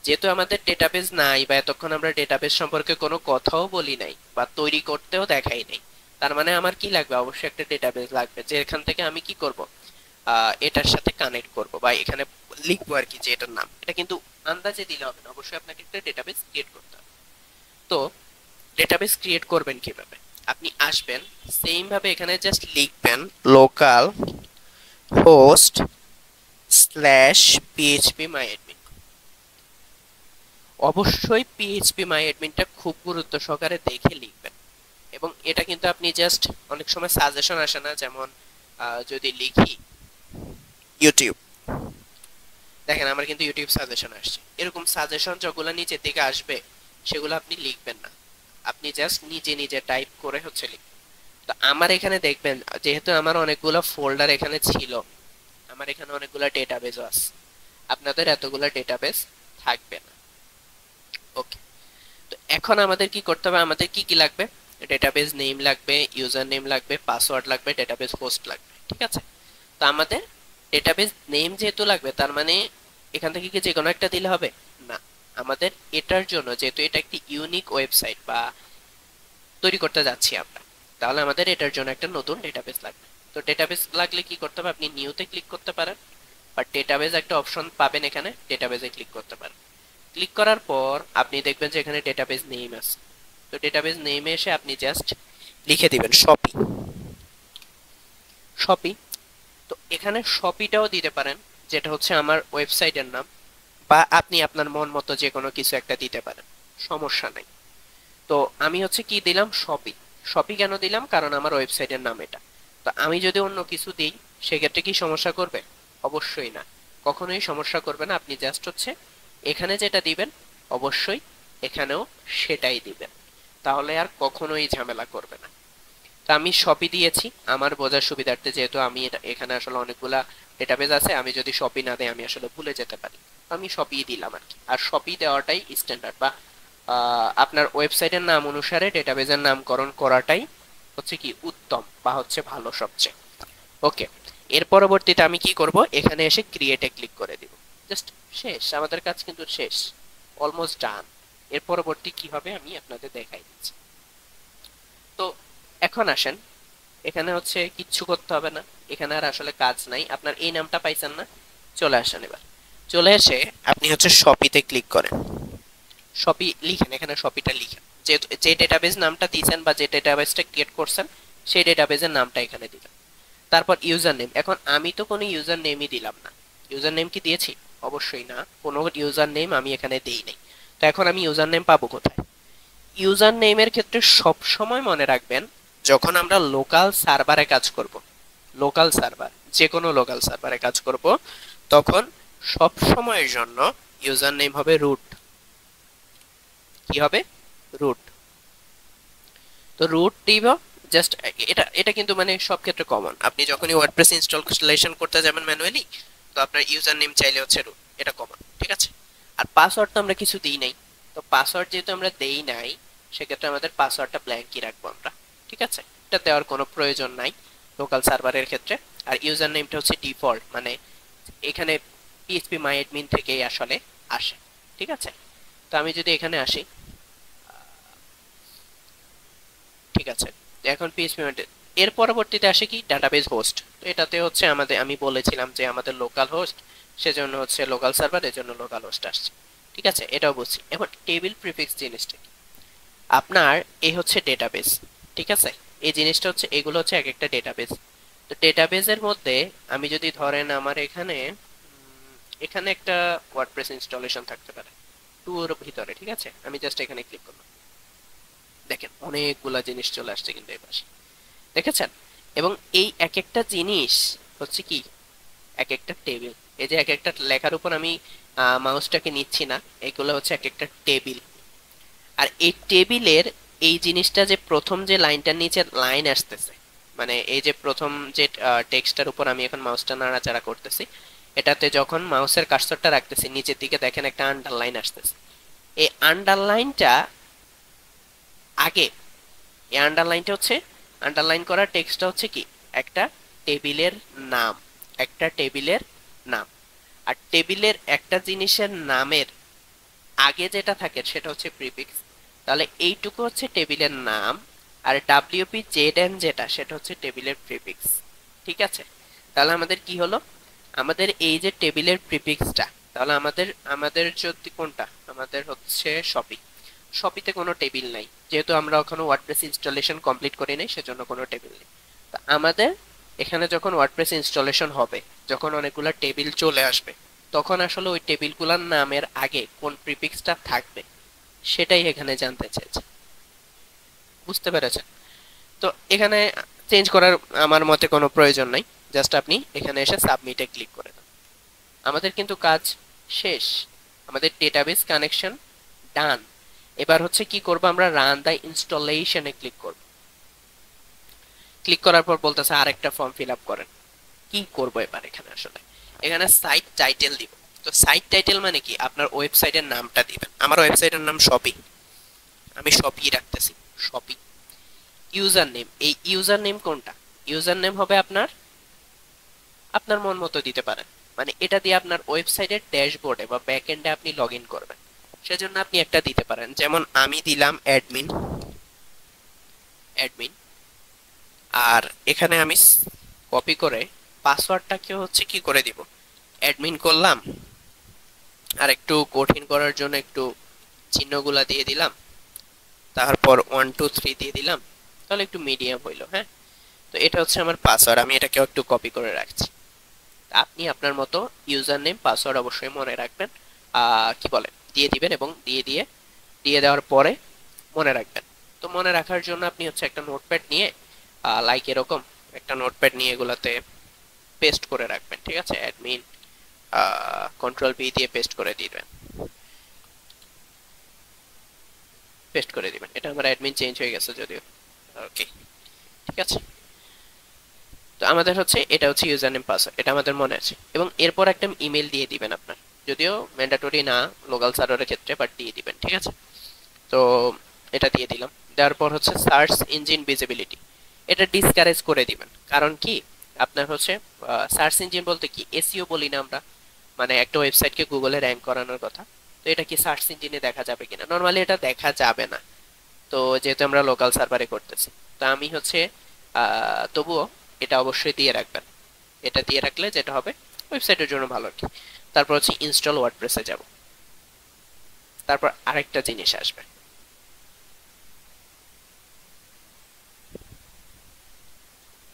যেহেতু আমাদের ডেটাবেস নাই, বা এতক্ষণ আমরা ডেটাবেস সম্পর্কে কোনো কথাও বলি নাই বা তৈরি করতেও দেখাই নাই, তার মানে আমার কি লাগবে, অবশ্যই একটা ডেটাবেস লাগবে, যে এখান থেকে আমি কি করব, এটার সাথে কানেক্ট করব বা এখানে লিখবো আর কি যে এটার নাম। এটা কিন্তু আন্দাজে দিলে হবে না, অবশ্যই আপনাকে একটা ডেটাবেস ক্রিয়েট করতে হবে। তো ডেটাবেস ক্রিয়েট করবেন কিভাবে? আপনি আসবেন, সেম ভাবে এখানে জাস্ট লিখবেন লোকাল হোস্ট স্ল্যাশ পিএইচপি মাই অ্যাডমিন। অবশ্যই পিএইচপি মাই অ্যাডমিনটা খুব গুরুত্ব সহকারে দেখে লিখবেন। এবং এটা কিন্তু আপনি জাস্ট, অনেক সময় সাজেশন আসে না, যেমন যদি লিখি ইউটিউব, দেখেন আমার কিন্তু ইউটিউব সাজেশন আসছে, এরকম সাজেশন যেগুলো নিচের দিকে আসবে সেগুলো আপনি লিখবেন না, আপনি জাস্ট নিজে নিজে টাইপ করে হচ্ছে লিখবেন। তো আমার এখানে দেখবেন, যেহেতু আমার অনেকগুলো ফোল্ডার এখানে ছিল, আমার এখানে অনেকগুলো ডেটাবেসও আছে, আপনাদের এতগুলো ডেটাবেস থাকবে না। ওকে, তো এখন আমাদের কি করতে হবে, আমাদের কি কি লাগবে, ডেটাবেস নেম লাগবে, ইউজার নেম লাগবে, পাসওয়ার্ড লাগবে, ডেটাবেস হোস্ট লাগবে, ঠিক আছে। তো আমাদের ডেটাবেস নেম যেহেতু লাগবে, তার মানে এখান থেকে কি যে কোনো একটা দিলে হবে না, আমাদের এটার জন্য, যেহেতু এটা একটি ইউনিক ওয়েবসাইট বা তৈরি করতে যাচ্ছি আমরা, তাহলে আমাদের এটার জন্য একটা নতুন ডেটাবেস লাগবে। তো ডেটাবেস লাগলে কি করতে হবে, আপনি নিউতে ক্লিক করতে পারেন, বা ডেটাবেস একটা অপশন পাবেন, এখানে ডেটাবেসে ক্লিক করতে পারেন। ক্লিক করার পর আপনি দেখবেন যে এখানে ডেটাবেস নেম আছে। তো ডেটাবেস নেমে এসে আপনি জাস্ট লিখে দিবেন শপি। শপি, তো এখানে শপিটাও দিতে পারেন, যেটা হচ্ছে আমার ওয়েবসাইটের নাম, বা আপনি আপনার মন মতো যে কোনো কিছু একটা দিতে পারেন, সমস্যা নাই। তো আমি হচ্ছে কি দিলাম, শপি। শপি কেন দিলাম, কারণ আমার ওয়েবসাইটের নাম এটা। তো আমি যদি অন্য কিছু দিই সেক্ষেত্রে কি সমস্যা করবে? অবশ্যই না, কখনোই সমস্যা করবে না। আপনি জাস্ট হচ্ছে এখানে যেটা দিবেন অবশ্যই এখানেও সেটাই দিবেন, তাহলে আর কখনোই ঝামেলা করবে না। তো আমি শপি দিয়েছি আমার বোঝার সুবিধার্থে, যেহেতু আমি এখানে আসলে অনেকগুলা ডেটাবেস আছে, আমি যদি শপি না দেই আমি আসলে ভুলে যেতে পারি, আমি শপি দিলাম আর কি। আর শপি দেওয়াটাই স্ট্যান্ডার্ড, বা আপনার ওয়েবসাইটের নাম অনুসারে ডেটাবেসের নামকরণ করাটাই হচ্ছে কি উত্তম, বা হচ্ছে ভালো সবচেয়ে। ওকে, এর পরবর্তীতে আমি কি করব, এখানে এসে ক্রিয়েটে ক্লিক করে দিব। জাস্ট শেষ, আমাদের কাজ কিন্তু শেষ, অলমোস্ট ডান। এর পরবর্তী কি হবে আমি আপনাদের দেখাই দিচ্ছি। তো এখন আসেন, এখানে হচ্ছে কিচ্ছু করতে হবে না, এখানে আর আসলে কাজ নাই। আপনার এই নামটা পাইছেন না, চলে আসেন এবার। চলে এসে আপনি হচ্ছে শপিতে ক্লিক করেন, শপি লিখেন, এখানে শপিটা লিখেন, যে যে ডেটাবেস নামটা দিয়েছেন বা যে ডেটাবেসটা ক্রিয়েট করছেন সেই ডেটাবেসের নামটা এখানে দিলেন। তারপর ইউজার নেম, এখন আমি তো কোনো ইউজার নেমই দিলাম না, ইউজার নেম কি দিয়েছি? অবশ্যই না, কোনো ইউজার নেম আমি এখানে দেই নাই। তো এখন আমি ইউজার নেম পাবো কোথায়? ইউজার নেমের ক্ষেত্রে সব সময় মনে রাখবেন, যখন আমরা লোকাল সার্ভারে কাজ করব, লোকাল সার্ভার, যে কোনো লোকাল সার্ভারে কাজ করব, তখন সব সময়ের জন্য ইউজার নেম হবে রুট। কি হবে? রুট। তো রুট দিব জাস্ট, এটা এটা কিন্তু মানে সব ক্ষেত্রে কমন, আপনি যখনই ওয়ার্ডপ্রেস ইনস্টলেশন করতে যাবেন ম্যানুয়ালি, তো আপনার ইউজার নেম চাইলে হচ্ছে রুট, এটা কমন, ঠিক আছে। আর পাসওয়ার্ড তো আমরা কিছু দিই নাই, তো পাসওয়ার্ড যেহেতু আমরা দেই নাই, সেক্ষেত্রে আমাদের পাসওয়ার্ডটা ব্ল্যাঙ্কই রাখবো আমরা। ঠিক আছে, এটা দেওয়ার কোনো প্রয়োজন নাই লোকাল সার্ভারের ক্ষেত্রে। আর ইউজার নেমটা হচ্ছে ডিফল্ট, মানে এখানে পিএইচপি মাই অ্যাডমিন থেকেই আসলে আসে। ঠিক আছে, তো আমি যদি এখানে আসি, ঠিক আছে, এখন পিএইচপি এর পরবর্তীতে আসে কি ডাটাবেস হোস্ট। তো এটাতে হচ্ছে আমাদের, আমি বলেছিলাম যে আমাদের লোকাল হোস্ট, সেজন্য হচ্ছে লোকাল সার্ভার, এর জন্য লোকাল হোস্ট আসছে। ঠিক আছে, এটাও বুঝছি। এখন টেবিল প্রিফিক্স জিনিসটা কি? আপনার এই হচ্ছে ডেটাবেস। ঠিক আছে, এই জিনিসটা হচ্ছে, এগুলো হচ্ছে এক একটা ডেটাবেস। তো ডেটাবেসের মধ্যে আমি যদি ধরেন আমার এখানে এখানে একটা ওয়ার্ডপ্রেস ইনস্টলেশন থাকতে পারে টুর ভিতরে। ঠিক আছে, আমি জাস্ট এখানে ক্লিক করলাম, দেখেন অনেকগুলা জিনিস চলে আসছে কিন্তু এই পাশে, দেখেছেন? এবং এই এক একটা জিনিস হচ্ছে কি এক একটা টেবিল। এই যে এক একটা লেখার উপর আমি মাউসটাকে নিচ্ছি না, এগুলো হচ্ছে এক একটা টেবিল। আর এই টেবিলের এই জিনিসটা যে প্রথম যে লাইনটার নিচে লাইন আসতেছে, মানে এই যে প্রথম যে টেক্সটটার উপর আমি এখন মাউসটা নাড়াচাড়া করতেছি, এটাতে যখন মাউসের কার্সরটা রাখতেছি নিচের দিকে দেখেন একটা আন্ডারলাইন আসতেছে। এই আন্ডারলাইনটা আগে, এই আন্ডারলাইনটা হচ্ছে, আন্ডারলাইন করা টেক্সটটা হচ্ছে কি একটা টেবিলের নাম, একটা টেবিলের নাম। আর টেবিলের একটা জিনিসের নামের আগে যেটা থাকে সেটা হচ্ছে প্রিফিক্স। তাহলে এইটুকু হচ্ছে টেবিলের নাম, আর ডাব্লিউপি জেড এন যেটা, সেটা হচ্ছে টেবিলের প্রিফিক্স। ঠিক আছে, তাহলে আমাদের কি হলো, আমাদের এই যে টেবিলের প্রিফিক্সটা, তাহলে আমাদের আমাদের যদি কোনটা, আমাদের হচ্ছে শপি। শপিতে কোনো টেবিল নাই, যেহেতু আমরা ওখানে ওয়ার্ডপ্রেস ইনস্টলেশন কমপ্লিট করি নাই, সেজন্য কোনো টেবিল নেই। তো আমাদের এখানে যখন ওয়ার্ডপ্রেস ইনস্টলেশন হবে, যখন অনেকগুলো টেবিল চলে আসবে, তখন আসলে ওই টেবিলগুলোর নামের আগে কোন প্রিফিক্সটা থাকবে সেটাই এখানে জানতে চেয়েছে। বুঝতে পেরেছেন? তো এখানে চেঞ্জ করার আমার মতে কোনো প্রয়োজন নাই, জাস্ট আপনি এখানে এসে সাবমিটে ক্লিক করে দেন। আমাদের কিন্তু কাজ শেষ, আমাদের ডেটাবেস কানেকশন ডান। এবার হচ্ছে কি করব, আমরা রান দ্য ইনস্টলেশনে ক্লিক করব। ক্লিক করার পর বলতেছে আরেকটা ফর্ম ফিল আপ করেন। কি করব এবার এখানে, আসলে এখানে সাইট টাইটেল দিব। তো সাইট টাইটেল মানে কি, আপনার ওয়েবসাইটের নামটা দিবেন। আমার ওয়েবসাইটের নাম শপি, আমি শপি রাখতেছি, শপি। ইউজার নেম, এই ইউজার নেম কোনটা, ইউজার নেম হবে আপনার, আপনার মন মতো দিতে পারেন, মানে এটা দিয়ে আপনার ওয়েবসাইটের ড্যাশবোর্ডে বা ব্যাকএন্ডে আপনি লগ ইন করবেন, সেজন্য আপনি একটা দিতে পারেন। যেমন আমি দিলাম অ্যাডমিন, অ্যাডমিন। আর এখানে আমি কপি করে পাসওয়ার্ডটাকে হচ্ছে কি করে দিব, অ্যাডমিন করলাম। আর একটু কঠিন করার জন্য একটু চিহ্নগুলা দিয়ে দিলাম, তারপর 1 2 3 দিয়ে দিলাম, তাহলে একটু মিডিয়াম হইলো। হ্যাঁ, তো এটা হচ্ছে আমার পাসওয়ার্ড, আমি এটাকে একটু কপি করে রাখছি। আপনি আপনার মতো ইউজার নেম পাসওয়ার্ড অবশ্যই মনে রাখবেন, কি বলে দিয়ে দিবেন, এবং দিয়ে দেওয়ার পরে মনে রাখবেন। তো মনে রাখার জন্য আপনি হচ্ছে একটা নোটপ্যাড নিয়ে, লাইক এরকম একটা নোটপ্যাড নিয়ে এগুলাতে পেস্ট করে রাখবেন। ঠিক আছে, অ্যাডমিন কন্ট্রোল বি দিয়ে পেস্ট করে দিবেন, পেস্ট করে দিবেন। এটা আমার অ্যাডমিন চেঞ্জ হয়ে গেছে যদিও। ওকে, ঠিক আছে। তো আমাদের হচ্ছে এটা হচ্ছে ইউজার নেম পাসওয়ার্ড, এটা আমাদের মনে আছে। এবং এরপর একটা ইমেল দিয়ে দিবেন আপনার, যদিও ম্যান্ডেটরি না লোকাল সার্ভারের ক্ষেত্রে, বাট দিয়ে দিবেন। ঠিক আছে, তো এটা দিয়ে দিলাম। দেওয়ার পর হচ্ছে সার্চ ইঞ্জিন ভিজিবিলিটি, এটা ডিসকারেজ করে দিবেন। কারণ কি, আপনার হচ্ছে সার্চ ইঞ্জিন বলতে কি এসইও বলি না আমরা, মানে একটা ওয়েবসাইটকে গুগলে র্যাঙ্ক করানোর কথা। তো এটা কি সার্চ ইঞ্জিনে দেখা যাবে কিনা, নর্মালি এটা দেখা যাবে না, তো যেহেতু আমরা লোকাল সার্ভারে করতেছি। তো আমি হচ্ছে তবুও এটা অবশ্যই দিয়ে রাখবেন। এটা দিয়ে রাখলে যেটা হবে ওয়েবসাইটের জন্য ভালো আর কি। তারপর হচ্ছে ইনস্টল ওয়ার্ডপ্রেসে যাব, তারপর আরেকটা জিনিস আসবে,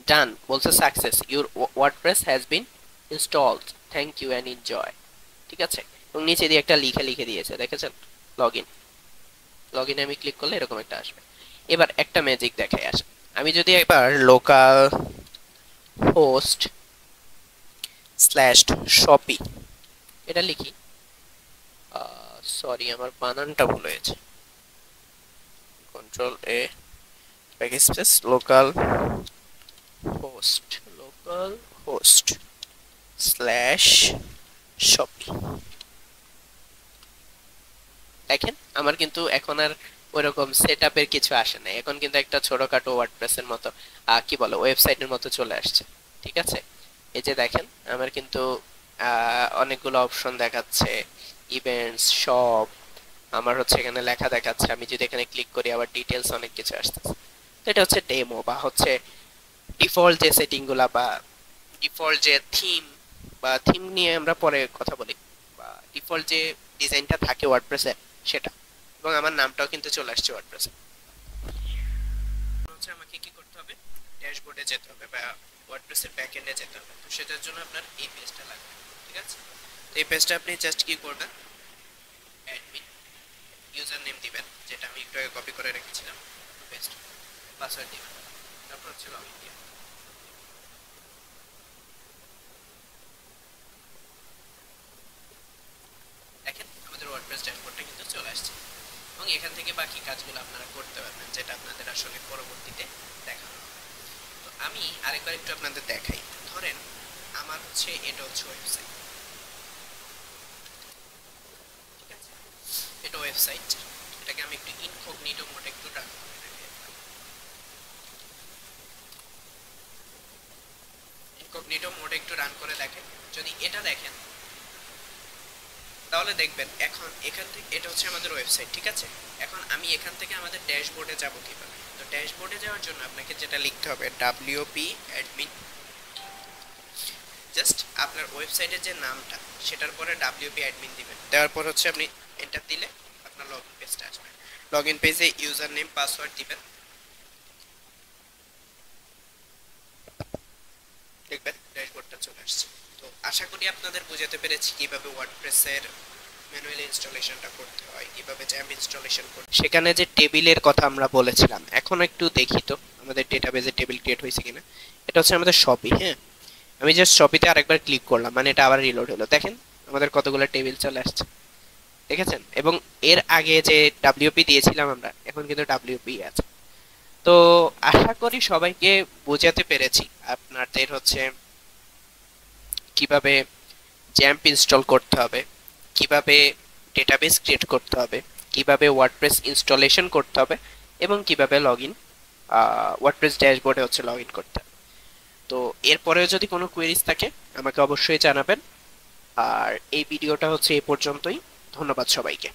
ডান বলছে success, your WordPress has been installed, thank you and enjoy. ঠিক আছে, এবং নিচে দিয়ে একটা লিখে দিয়েছে, দেখেছেন, লগ ইন। লগ ইনে আমি ক্লিক করলে এরকম একটা আসবে। এবার একটা ম্যাজিক দেখাই আসে, আমি যদি এবার লোকাল হোস্ট স্ল্যাশ শপি এটা লিখি, সরি আমার বানানটা ভুল হয়েছে, কন্ট্রোল এ ব্যাকস্পেস, লোকাল হোস্ট স্ল্যাশ শপি। দেখেন আমার কিন্তু এখন আর ওইরকম সেটআপের কিছু আসে না, এখন কিন্তু একটা ছোটখাটো ওয়ার্ডপ্রেসের মতো কি বলে ওয়েবসাইটের মতো চলে আসছে। ঠিক আছে, এই যে দেখেন আমার কিন্তু অনেকগুলো অপশন দেখাচ্ছে, ইভেন্টস, শপ, আমার হচ্ছে এখানে লেখা দেখাচ্ছে। আমি যদি এখানে ক্লিক করি আবার ডিটেলস অনেক কিছু আসতেছে। তো এটা হচ্ছে ডেমো বা হচ্ছে ডিফল্ট যে সেটিং গুলা বা ডিফল্ট যে থিম বা থিম নিয়ে আমরা পরে কথা বলি, বা ডিফল্ট যে ডিজাইনটা থাকে ওয়ার্ডপ্রেসে সেটা, এবং আমার নামটাও কিন্তু চলে আসছে ওয়ার্ডপ্রেসে। হচ্ছে আমাকে কি করতে হবে, ড্যাশবোর্ডে যেতে হবে বা ওয়ার্ডপ্রেসের ব্যাকএন্ডে যেতে হবে। তো সেটার জন্য আপনার এই পেজটা লাগবে। ঠিক আছে, তো এই পেজটা আপনি জাস্ট কি করবেন, অ্যাডমিন ইউজার নেম দিবেন, যেটা আমি একটু আগে কপি করে রেখেছিলাম, পেস্ট, পাসওয়ার্ড দিবেন, তারপর হচ্ছে লগইন দিবেন। দেখেন আমাদের ওয়ার্ডপ্রেস ড্যাশবোর্ডটা কিন্তু চলে আসছে, এবং এখান থেকে বাকি কাজগুলো আপনারা করতে পারবেন, যেটা আপনাদের আসলে পরবর্তীতে দেখানো হবে। তো আমি আরেকবার একটু আপনাদের দেখাই। ধরেন আমার হচ্ছে এটা হচ্ছে ওয়েবসাইট। ঠিক আছে, এটা ওয়েবসাইট, এটাকে আমি একটু ইনকগনিটো মোডে একটু রান করে দেখাই। ইনকগনিটো মোডে একটু রান করে দেখেন, যদি এটা দেখেন তাহলে দেখবেন এখন এখান থেকে এটা হচ্ছে আমাদের ওয়েবসাইট। ঠিক আছে, এখন আমি এখান থেকে আমাদের ড্যাশবোর্ডে যাব কিভাবে? তো ড্যাশবোর্ডে যাওয়ার জন্য আপনাকে যেটা লিখতে হবে ডব্লিউপি অ্যাডমিন, জাস্ট আপনার ওয়েবসাইটের যে নামটা সেটার পরে ডব্লিউপি অ্যাডমিন দিবেন, দেওয়ার পর হচ্ছে আপনি এন্টার দিলে আপনার লগইন পেজটা আসবে। লগইন পেজে ইউজার নেম পাসওয়ার্ড দিবেন, দেখবেন ড্যাশবোর্ডটা চলে আসছে। তো আশা করি আপনাদের বোঝাতে পেরেছি কিভাবে ওয়ার্ডপ্রেসের ম্যানুয়ালি ইনস্টলেশনটা করতে হয়, কিভাবে জ্যাম্প ইনস্টলেশন করতে। সেখানে যে টেবিলের কথা আমরা বলেছিলাম, এখন একটু দেখি তো আমাদের ডেটাবেজে টেবিল ক্রিয়েট হয়েছে কিনা। এটা হচ্ছে আমাদের শপি। হ্যাঁ, আমি জাস্ট শপিতে আরেকবার ক্লিক করলাম, মানে এটা আবার রিলোড হলো। দেখেন আমাদের কতগুলো টেবিল চলে আসছে, দেখেছেন? এবং এর আগে যে ডাব্লিউপি দিয়েছিলাম আমরা, এখন কিন্তু ডাব্লিউপি আছে। তো আশা করি সবাইকে বোঝাতে পেরেছি আপনাদের হচ্ছে কিভাবে জ্যাম্প ইনস্টল করতে হবে, কিভাবে ডেটাবেস ক্রিয়েট করতে হবে, কিভাবে ওয়ার্ডপ্রেস ইনস্টলেশন করতে হবে, এবং কিভাবে লগইন ওয়ার্ডপ্রেস ড্যাশবোর্ডে হচ্ছে লগইন করতে হবে। তো এরপরেও যদি কোনো কোয়েরিজ থাকে আমাকে অবশ্যই জানাবেন। আর এই ভিডিওটা হচ্ছে এই পর্যন্তই। ধন্যবাদ সবাইকে।